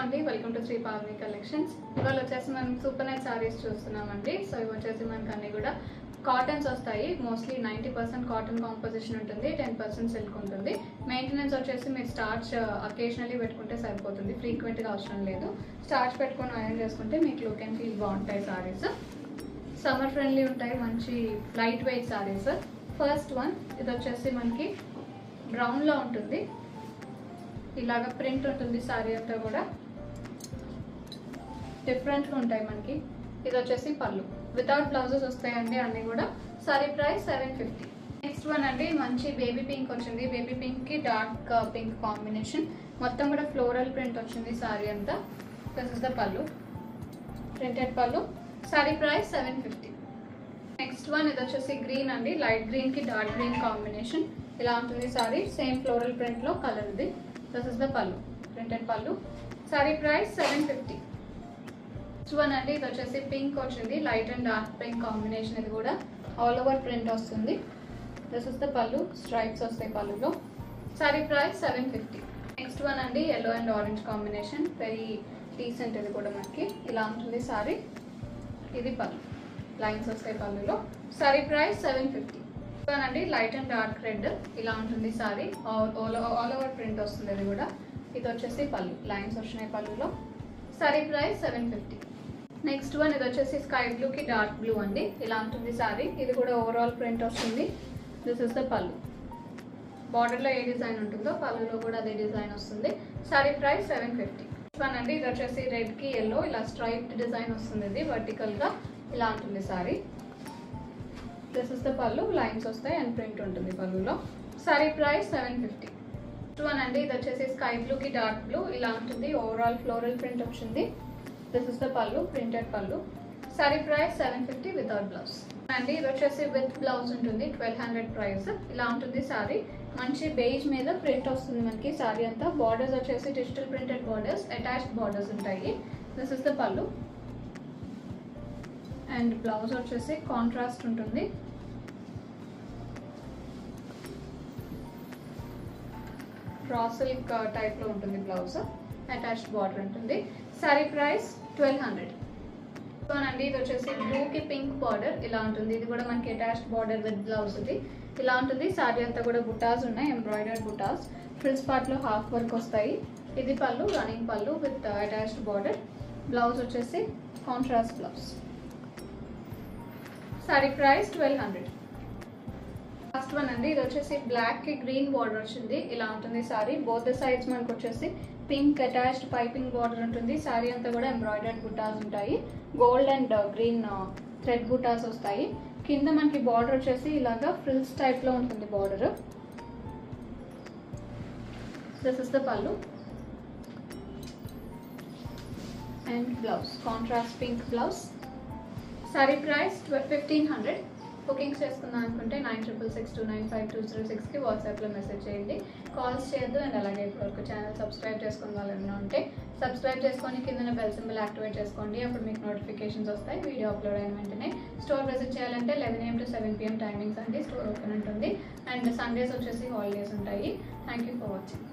అండి, welcome to Shri Pavani collections. ఇవాళ వచ్చేసి మనం సూపర్ నైట్ సారీస్ చూస్తున్నామండి. సో ఇవి వచ్చేసి మనకు అన్ని కూడా కాటన్స్ వస్తాయి. మోస్ట్లీ 90% కాటన్ కాంపోజిషన్ ఉంటుంది, 10% సిల్క్ ఉంటుంది. మెయింటెనెన్స్ వచ్చేసి మీరు స్టార్చ్ అకేషనల్లీ పెట్టుకుంటే సరిపోతుంది, ఫ్రీక్వెంట్గా అవసరం లేదు. స్టార్చ్ పెట్టుకొని ఐరన్ చేసుకుంటే మీకు లుక్ అండ్ ఫీల్ బాగుంటాయి సారీస్. సమ్మర్ ఫ్రెండ్లీ ఉంటాయి, మంచి light weight saris. First one ఇది వచ్చేసి మనకి బ్రౌన్లో ఉంటుంది, ఇలాగ ప్రింట్ ఉంటుంది. సారీ అంతా కూడా డిఫరెంట్గా ఉంటాయి మనకి. ఇది వచ్చేసి పళ్ళు, వితౌట్ బ్లౌజెస్ వస్తాయండి అన్నీ కూడా. Sorry price 750. నెక్స్ట్ వన్ అండి, మంచి బేబీ పింక్ వచ్చింది. బేబీ పింక్ కి డార్క్ పింక్ కాంబినేషన్, మొత్తం కూడా ఫ్లోరల్ ప్రింట్ వచ్చింది సారీ అంతా. దిస్ ఇస్ ద పళ్ళు, ప్రింటెడ్ పళ్ళు. Sorry price 750. నెక్స్ట్ వన్ ఇది వచ్చేసి గ్రీన్ అండి, లైట్ గ్రీన్ కి డార్క్ గ్రీన్ కాంబినేషన్. ఇలా ఉంటుంది సారీ, సేమ్ ఫ్లోరల్ ప్రింట్ లో కలర్ ఇది. దిస్ ఇస్ ద పళ్ళు, ప్రింటెడ్ పళ్ళు. Sorry price 750. నెక్స్ట్ వన్ అండి, ఇది వచ్చేసి పింక్ వచ్చింది, light and dark pink combination. ఇది కూడా ఆల్ ఓవర్ ప్రింట్ వస్తుంది. దిస్ ఇస్ ద పళ్ళు, స్ట్రైప్స్ వస్తాయి పళ్ళులో. Sorry price 750. నెక్స్ట్ వన్ అండి, yellow and orange combination, very decent. ఇది కూడా మనకి ఇలా ఉంటుంది సారీ. ఇది పళ్ళు, లైన్స్ వస్తాయి పళ్ళులో. Sorry price 750. అండి, లైట్ అండ్ డార్క్ రెడ్, ఇలా ఉంటుంది సారీ. ఆల్ ఓవర్ ప్రింట్ వస్తుంది. ఇది కూడా ఇది వచ్చేసి పళ్ళు, లైన్స్ వచ్చినాయి పళ్ళులో. Sorry price 750. నెక్స్ట్ వన్ ఇది వచ్చేసి స్కై బ్లూ కి డార్క్ బ్లూ అండి, ఇలా ఉంటుంది సారీ. ఇది కూడా ఓవరాల్ ప్రింట్ వస్తుంది. దిస్ ఇస్ ద పళ్ళు, బార్డర్ లో ఏ డిజైన్ ఉంటుందో పళ్ళులో కూడా అదే డిజైన్ వస్తుంది. Sorry price 750. నెక్స్ట్ వన్ అండి, ఇది వచ్చేసి రెడ్ కి ఎల్లో, ఇలా స్ట్రైప్డ్ డిజైన్ వస్తుంది. ఇది వర్టికల్ గా ఇలా ఉంటుంది సారీ. దిస్ ఇస్ ద పళ్ళు, లైన్స్ వస్తాయి అండ్ ప్రింట్ ఉంటుంది పళ్ళులో. Sorry price 750. నెక్స్ట్ వన్ అండి, ఇది వచ్చేసి స్కై బ్లూ కి డార్క్ బ్లూ, ఇలా ఉంటుంది. ఓవరాల్ ఫ్లోరల్ ప్రింట్ వచ్చింది. దిస్ ఇస్ ద పళ్ళు, ప్రింటెడ్ పళ్ళు. సారీ ప్రైస్ 750 వితౌట్ బ్లౌజ్ అండి. ఇది వచ్చేసి విత్ బ్లౌజ్ ఉంటుంది, 1200 ప్రైస్. ఇలా ఉంటుంది సారీ. మంచి బేజ్ మీద ప్రింట్ వస్తుంది మనకి సారీ అంతా. బార్డర్స్ వచ్చేసి digital printed borders, attached borders ఉంటాయి. దిస్ ఇస్ ద పళ్ళు అండ్ బ్లౌజ్ వచ్చేసి కాంట్రాస్ట్ ఉంటుంది. రా సిల్క్ టైప్ లో ఉంటుంది బ్లౌజ్, అటాచ్డ్ బార్డర్ ఉంటుంది. Sorry price 1200. అండి, ఇది వచ్చేసి బ్లూ కి పింక్ బార్డర్ ఇలా ఉంటుంది. ఇది కూడా మనకి అటాచ్డ్ బార్డర్ విత్ బ్లౌజ్. ఇది ఇలా ఉంటుంది సారీ అంతా కూడా. బుటాస్ ఉన్నాయి, ఎంబ్రాయిడర్డ్ బుటాస్. ఫ్రిల్స్ పార్ట్ లో హాఫ్ వర్క్ వస్తాయి. ఇది పళ్ళు, రన్నింగ్ పళ్ళు విత్ అటాచ్డ్ బార్డర్. బ్లౌజ్ వచ్చేసి contrast blouse. Sorry price 1200. First one అండి, ఇది వచ్చేసి బ్లాక్ కి గ్రీన్ బార్డర్ వచ్చింది. ఇలా ఉంటుంది సారీ. బోత్ సైడ్స్ మనకు వచ్చేసి పింక్ అటాచ్డ్ పైపింగ్ బార్డర్ ఉంటుంది. సారీ అంతా కూడా ఎంబ్రాయిడర్డ్ బుటాస్ ఉంటాయి. గోల్డ్ అండ్ గ్రీన్ థ్రెడ్ బుటాస్ వస్తాయి. కింద మనకి బార్డర్ వచ్చేసి ఇలాగా ఫ్రిల్స్ టైప్ లో ఉంటుంది బార్డర్. దిస్ ఇస్ ద పళ్ళు and blouse, contrast pink blouse. Sorry price 1500. Bookings చేసుకుందాం అనుకుంటే 9662952006కి వాట్సాప్లో మెసేజ్ చేయండి. కాల్స్ చేయొద్దు. అండ్ అలాగే ఇప్పటివరకు ఛానల్ సబ్స్క్రైబ్ చేసుకున్న వాళ్ళు ఏమైనా ఉంటే సబ్స్క్రైబ్ చేసుకొని కింద బెల్ సింబల్ యాక్టివేట్ చేసుకోండి. అప్పుడు మీకు నోటిఫికేషన్స్ వస్తాయి వీడియో అప్లోడ్ అయిన వెంటనే. స్టోర్ విజిట్ చేయాలంటే 11 AM to 7 PM టైమింగ్స్ అండి. స్టోర్ ఓపెన్ ఉంటుంది. అండ్ సండేస్ వచ్చేసి హాలిడేస్ ఉంటాయి. Thank you for watching.